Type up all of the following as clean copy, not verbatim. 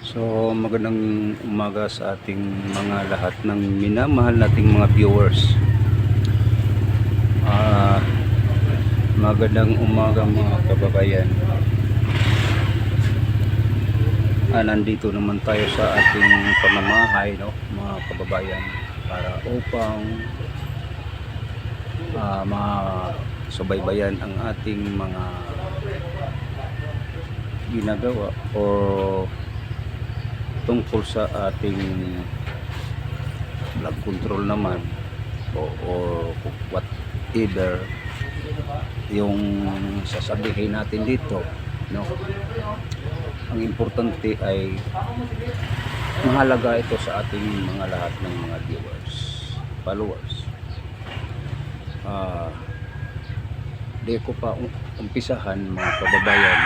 So magandang umaga sa ating mga lahat ng minamahal nating mga viewers. Ah, Magandang umaga mga kababayan. Nandito naman tayo sa ating pamamahay, no, mga kababayan, para upang masubaybayan ang ating mga ginagawa o tungkol sa ating blood control naman o whatever yung sasabihin natin dito, no. Ang importante ay mahalaga ito sa ating mga lahat ng mga viewers, followers. Di ko pa umpisahan mga kababayan.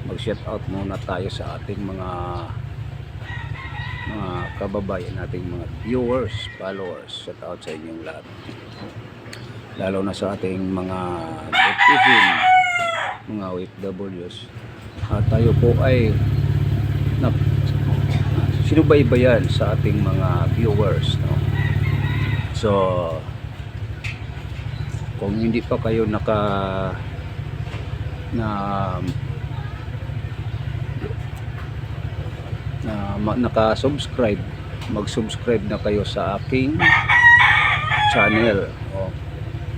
Mag-shout out muna tayo sa ating mga kababayan, nating mga viewers, followers. Shout out sa inyong lahat, lalo na sa ating mga detective, mga OFWs. Tayo po ay sinubaybayan sa ating mga viewers, no? So kung hindi pa kayo naka-subscribe, mag-subscribe na kayo sa aking channel,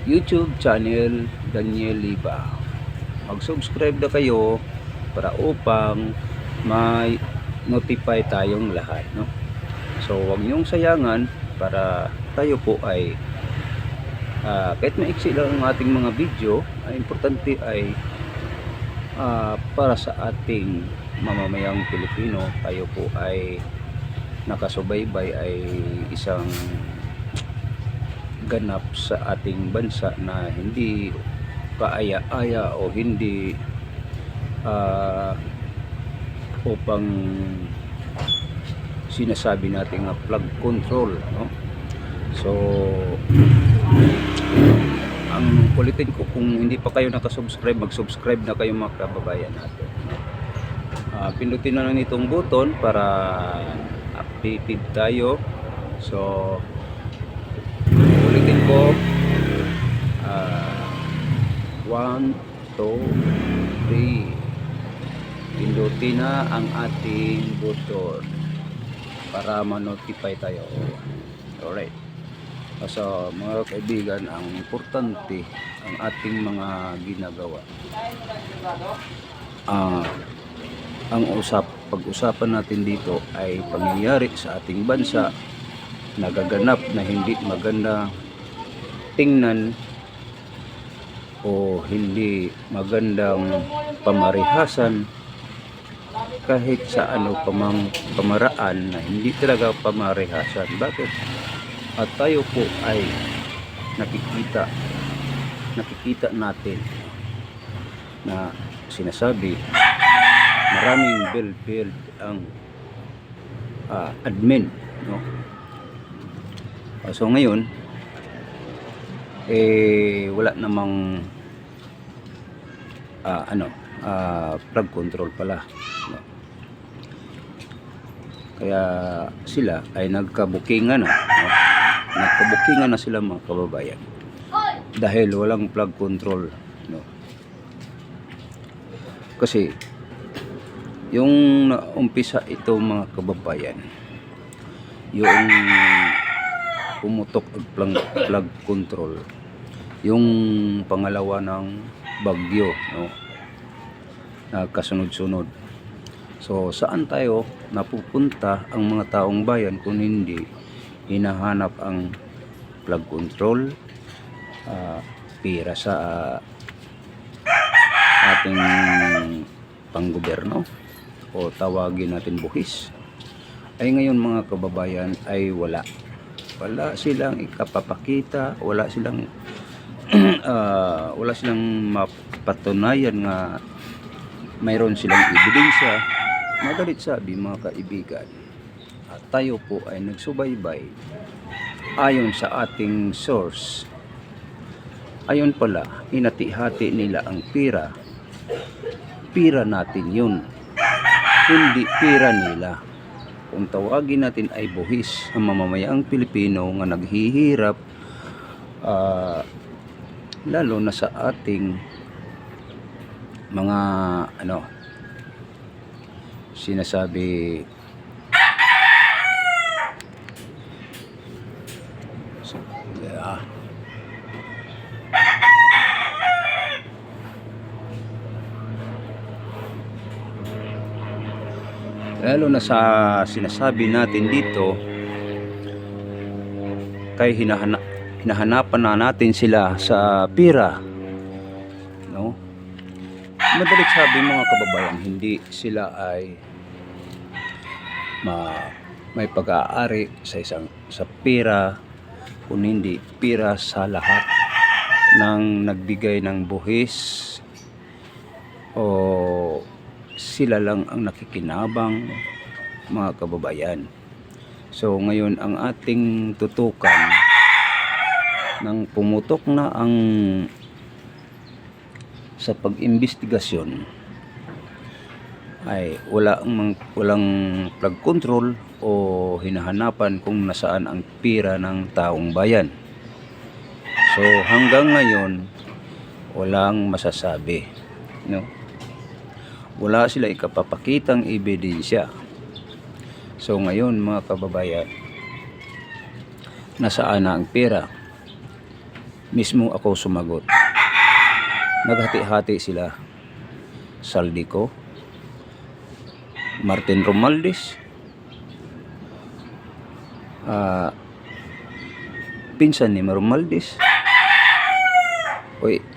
YouTube channel, Daniel Liba. Mag-subscribe na kayo para upang may notify tayong lahat, no? So huwag niyong sayangan para tayo po ay kahit maiksi lang ang ating mga video, importante ay para sa ating mamamayang Pilipino, tayo po ay nakasubaybay, ay isang ganap sa ating bansa na hindi kaaya-aya o hindi upang sinasabi natin nga plug control, no? So ang ulitin ko, kung hindi pa kayo nakasubscribe, mag-subscribe na kayo mga kababayan natin. Pindutin na lang itong button para updated tayo. So ulitin ko, 1, 2, 3, pindutin na ang ating button para ma-notify tayo. Alright. So mga kaibigan, ang importante ang ating mga ginagawa. Pag-usapan natin dito ay pangyayari sa ating bansa, nagaganap na hindi maganda tingnan o hindi magandang pamarihasan, kahit sa ano pamang pamaraan na hindi talaga pamarihasan. Bakit? At tayo po ay nakikita natin na sinasabi, maraming build ang admin, no? So ngayon wala namang plug control pala, no? Kaya sila ay nagkabukingan na, no? Nagkabukingan na sila mga kababayan dahil walang plug control, no? Kasi yung umpisa ito mga kababayan, yung pumutok ang plug control, yung pangalawa ng bagyo, no, na kasunod-sunod. So saan tayo napupunta ang mga taong bayan kung hindi hinahanap ang plug control, pira sa ating panggobyerno o tawagin natin buhis, ay ngayon mga kababayan ay wala silang ikapapakita, wala silang mapatunayan nga mayroon silang ebidensya. Madalit sabi mga kaibigan, tayo po ay nagsubaybay ayon sa ating source. Ayon pala, hinati-hati nila ang pira pira natin yun, hindi pira nila. Kung tawagin natin ay buhis ang mamamayaang Pilipino nga naghihirap, lalo na sa ating mga sinasabi yeah. Lalo na sa sinasabi natin dito, kay hinahanapan na natin sila sa pira, no? Madalit sabi mga kababayan, hindi sila ay may pag-aari sa pira, kung hindi pira sa lahat ng nagbigay ng buhis, o sila lang ang nakikinabang, mga kababayan. So ngayon ang ating tutukan nang pumutok na ang sa pag-imbestigasyon ay walang plug control o hinahanapan kung nasaan ang pira ng taong bayan. So hanggang ngayon walang masasabi, no? Wala sila ikapapakitang ebidensya. So ngayon mga kababayan, nasaan na ang pera? Mismo ako sumagot. Naghati-hati sila. Saldico, Martin Romualdez, pinsan ni Romualdez,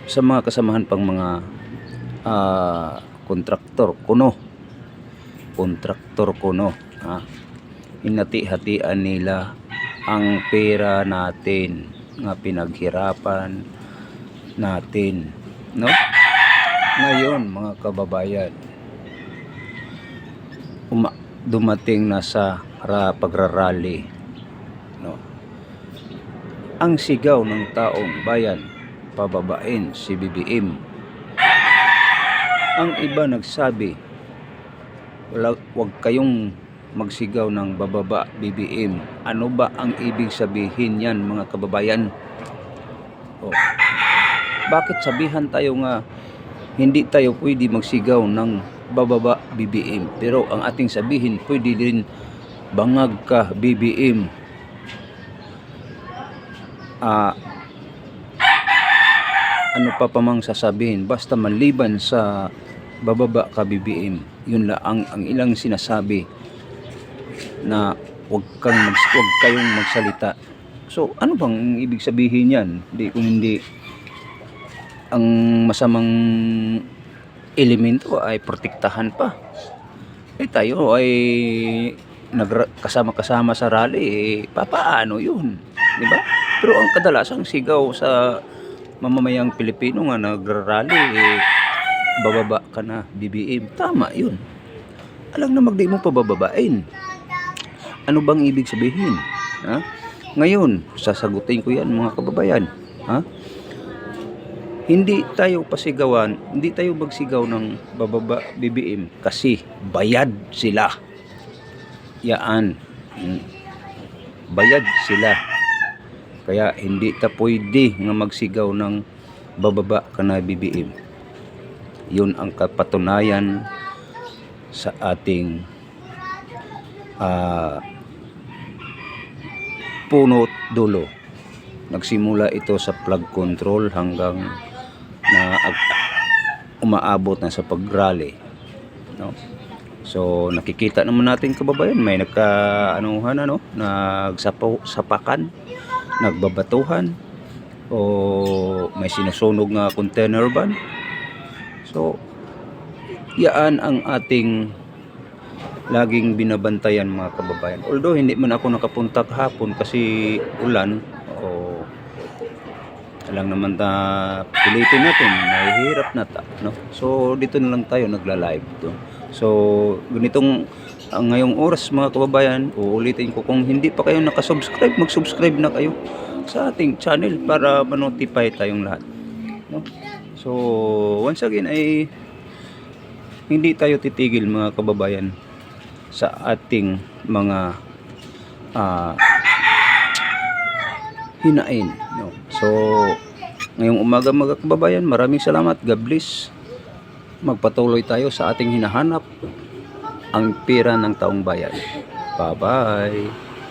sa mga kasamahan pang mga kontraktor kuno, hinati-hatian nila ang pera natin nga pinaghirapan natin, no? Ngayon mga kababayan, dumating na sa pagrarally, no? Ang sigaw ng taong bayan, pababain si BBM. Ang iba nagsabi, wag kayong magsigaw ng bababa BBM. Ano ba ang ibig sabihin yan mga kababayan? Bakit sabihan tayo nga hindi tayo pwede magsigaw ng bababa BBM, pero ang ating sabihin pwede din bangag ka BBM? Ano pa pamang sasabihin basta maliban sa bababa ka BBM? Yun lang ang ilang sinasabi, na wag kayong magsalita. So ano bang ibig sabihin yan? Kung hindi ang masamang elemento ay protektahan pa, tayo ay kasama-kasama sa rally, papaano yun, di ba? Pero ang kadalasang sigaw sa mamamayang Pilipino nga nagrarally, bababa ka na BBM. Tama yun. Alang na magdi mo pabababain. Ano bang ibig sabihin? Ngayon, sasagutin ko yan mga kababayan. Hindi tayo magsigaw ng bababa BBM kasi bayad sila. Yaan. Bayad sila. Kaya hindi ta pwede nga magsigaw ng bababa ka na BBM. Yun ang kapatunayan sa ating punot dulo. Nagsimula ito sa plug control hanggang na umaabot na sa pag-rally, no? So nakikita naman natin kababayan, may nagsapakan, nagbabatuhan, o may sinusunog nga container van. So yaan ang ating laging binabantayan mga kababayan. Although hindi man ako nakapunta kahapon kasi ulan, alang naman pilitin natin, mahihirap na no? So dito na lang tayo nagla-live to. So ganitong ngayong oras mga kababayan, uulitin ko, kung hindi pa kayo nakasubscribe, mag-subscribe na kayo sa ating channel para ma-notify tayong lahat, no? So once again ay hindi tayo titigil mga kababayan sa ating mga hinain, no? So ngayong umaga mga kababayan, maraming salamat. God bless. Magpatuloy tayo sa ating hinahanap, ang pira ng taong bayan. Bye bye.